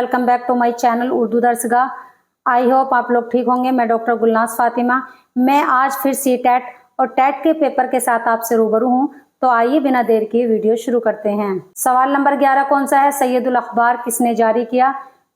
Welcome back to my channel Urdu Darsgah. I hope आप लोग ठीक होंगे। मैं डॉक्टर गुलनाज फातिमा। मैं आज फिर सीटेट और टेट के पेपर के साथ आपसे रूबरू हूँ। तो आइए बिना देर किए वीडियो शुरू करते हैं। सवाल नंबर 11 कौन सा है? सैयदुल अखबार किसने जारी किया?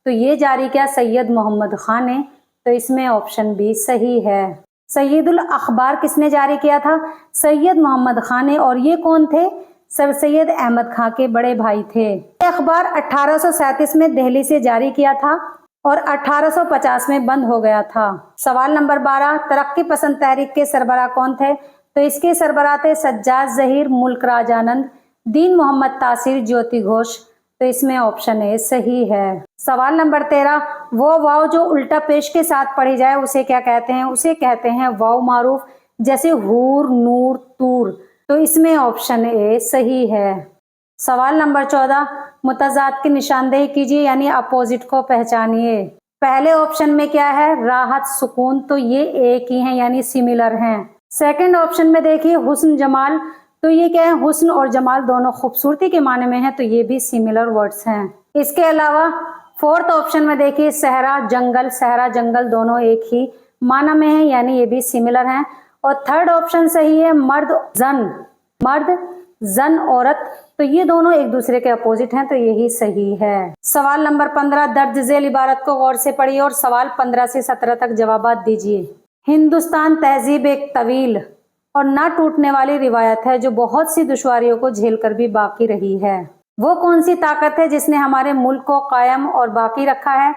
तो ये जारी किया सैयद मोहम्मद खान ने। तो इसमें ऑप्शन बी सही है। सैयदुल अखबार किसने जारी किया था? सैयद मोहम्मद खान ने। और ये कौन थे? सर सैयद अहमद खां के बड़े भाई थे। ये अखबार 1837 में दिल्ली से जारी किया था और 1850 में बंद हो गया था। सवाल नंबर 12 तरक्की पसंद तहरीक के सरबराह कौन थे? तो इसके सरबराह थे सज्जाद जहीर, मुल्क राज आनंद, दीन मोहम्मद तासिर, ज्योति घोष। तो इसमें ऑप्शन ए सही है। सवाल नंबर 13 वो वाव जो उल्टा पेश के साथ पढ़ी जाए उसे क्या कहते हैं? उसे कहते हैं वाव मारूफ, जैसे हूर, नूर, तूर। तो इसमें ऑप्शन ए सही है। सवाल नंबर 14 मुतजाद की निशानदेही कीजिए, यानी अपोजिट को पहचानिए। पहले ऑप्शन में क्या है? राहत, सुकून। तो ये एक ही हैं, यानी सिमिलर हैं। सेकंड ऑप्शन में देखिए हुस्न, जमाल। तो ये क्या है? हुस्न और जमाल दोनों खूबसूरती के माने में है, तो ये भी सिमिलर वर्ड्स हैं। इसके अलावा फोर्थ ऑप्शन में देखिए सहरा, जंगल। सहरा, जंगल दोनों एक ही माना में है, यानी ये भी सिमिलर हैं। और थर्ड ऑप्शन सही है मर्द, जन। मर्द, जन, औरत। तो ये दोनों एक दूसरे के अपोजिट हैं, तो यही सही है। सवाल नंबर 15 दर्ज झेल इबारत को गौर से पढ़िए और सवाल 15 से 17 तक जवाबात दीजिए। हिंदुस्तान तहजीब एक तवील और ना टूटने वाली रिवायत है जो बहुत सी दुश्वारियों को झेलकर भी बाकी रही है। वो कौन सी ताकत है जिसने हमारे मुल्क को कायम और बाकी रखा है?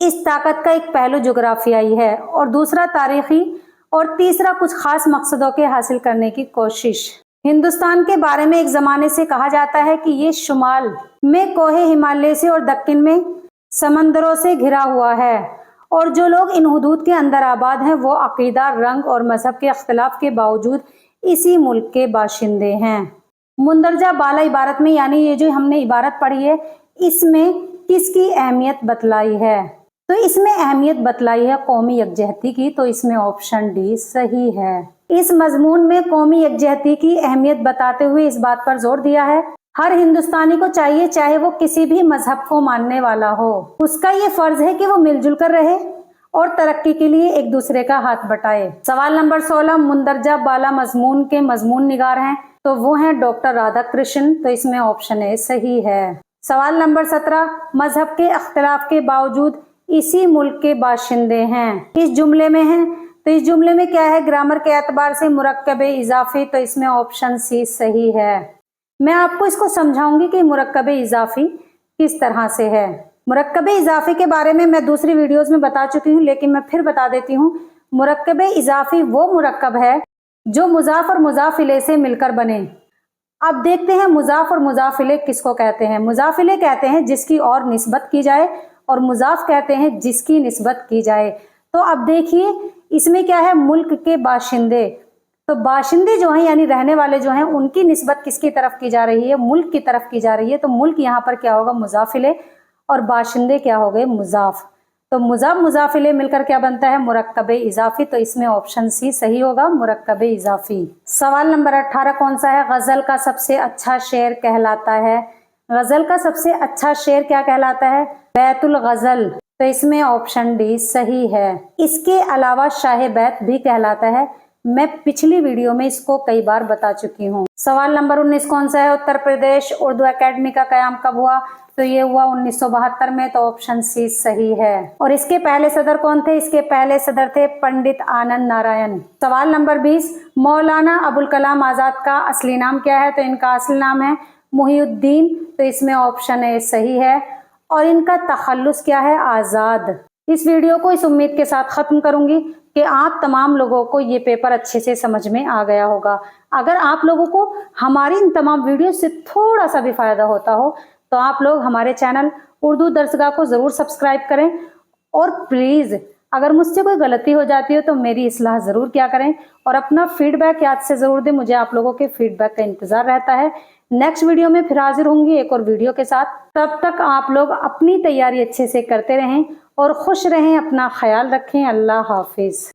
इस ताकत का एक पहलू जुग्राफियाई है और दूसरा तारीखी और तीसरा कुछ खास मकसदों के हासिल करने की कोशिश। हिंदुस्तान के बारे में एक जमाने से कहा जाता है कि ये शुमाल में कोहे हिमालय से और दक्षिण में समंदरों से घिरा हुआ है और जो लोग इन हुदूद के अंदर आबाद हैं वो अकीदा, रंग और मजहब के अख्तिलाफ के बावजूद इसी मुल्क के बाशिंदे हैं। मुंदरजा बाला इबारत में, यानी ये जो हमने इबारत पढ़ी है, इसमें किसकी अहमियत बतलाई है? तो इसमें अहमियत बतलाई है कौमी यकजहती की। तो इसमें ऑप्शन डी सही है। इस मजमून में कौमी यकजहती की अहमियत बताते हुए इस बात पर जोर दिया है हर हिंदुस्तानी को चाहिए, चाहे वो किसी भी मजहब को मानने वाला हो, उसका ये फर्ज है कि वो मिलजुल कर रहे और तरक्की के लिए एक दूसरे का हाथ बटाए। सवाल नंबर 16 मुंदरजा बाला मजमून के मजमून निगार हैं, तो वो हैं डॉक्टर राधा कृष्ण। तो इसमें ऑप्शन ए सही है। सवाल नंबर 17 मजहब के अख्तिलाफ के बावजूद इसी मुल्क के बाशिंदे हैं, इस जुमले में हैं। तो इस जुमले में क्या है? ग्रामर के एतबार से मुरक्कबे इजाफी। तो इसमें ऑप्शन सी सही है। मैं आपको इसको समझाऊंगी कि मुरक्कबे इजाफी किस तरह से है। मुरक्कबे इजाफी के बारे में मैं दूसरी वीडियोस में बता चुकी हूँ, लेकिन मैं फिर बता देती हूँ। मुरक्कबे इजाफी वो मुरक्कब है जो मुजाफ और मुजाफ इले से मिलकर बने। अब देखते हैं मुजाफ और मुजाफ इले किसको कहते हैं। मुजाफ इले कहते हैं जिसकी और निस्बत की जाए और मुजाफ कहते हैं जिसकी निस्बत की जाए। तो अब देखिए इसमें क्या है? मुल्क के बाशिंदे। तो बाशिंदे जो हैं यानी रहने वाले जो हैं उनकी निस्बत किसकी तरफ की जा रही है? मुल्क की तरफ की जा रही है। तो मुल्क यहाँ पर क्या होगा? मुजाफिले। और बाशिंदे क्या हो गए? मुजाफ। तो मुजाफ मुजाफिले मिलकर क्या बनता है? मुरक्कबे इजाफी। तो इसमें ऑप्शन सी सही होगा, मुरक्कबे इजाफी। सवाल नंबर 18 कौन सा है? गजल का सबसे अच्छा शेर कहलाता है। गजल का सबसे अच्छा शेर क्या कहलाता है? बैतुल गजल। तो इसमें ऑप्शन डी सही है। इसके अलावा शाह बैत भी कहलाता है। मैं पिछली वीडियो में इसको कई बार बता चुकी हूँ। सवाल नंबर 19 कौन सा है? उत्तर प्रदेश उर्दू एकेडमी का कयाम कब हुआ? तो ये हुआ 1972 में। तो ऑप्शन सी सही है। और इसके पहले सदर कौन थे? इसके पहले सदर थे पंडित आनंद नारायण। सवाल नंबर 20 मौलाना अबुल कलाम आजाद का असली नाम क्या है? तो इनका असली नाम है मुहिउद्दीन। तो इसमें ऑप्शन ए सही है। और इनका तखल्लुस क्या है? आजाद। इस वीडियो को इस उम्मीद के साथ खत्म करूंगी कि आप तमाम लोगों को ये पेपर अच्छे से समझ में आ गया होगा। अगर आप लोगों को हमारी इन तमाम वीडियो से थोड़ा सा भी फायदा होता हो तो आप लोग हमारे चैनल उर्दू दर्सगाह को जरूर सब्सक्राइब करें। और प्लीज अगर मुझसे कोई गलती हो जाती हो तो मेरी इस्लाह जरूर किया करें और अपना फीडबैक याद से जरूर दें। मुझे आप लोगों के फीडबैक का इंतजार रहता है। नेक्स्ट वीडियो में फिर हाजिर होंगी एक और वीडियो के साथ। तब तक आप लोग अपनी तैयारी अच्छे से करते रहें और खुश रहें, अपना ख्याल रखें। अल्लाह हाफिज।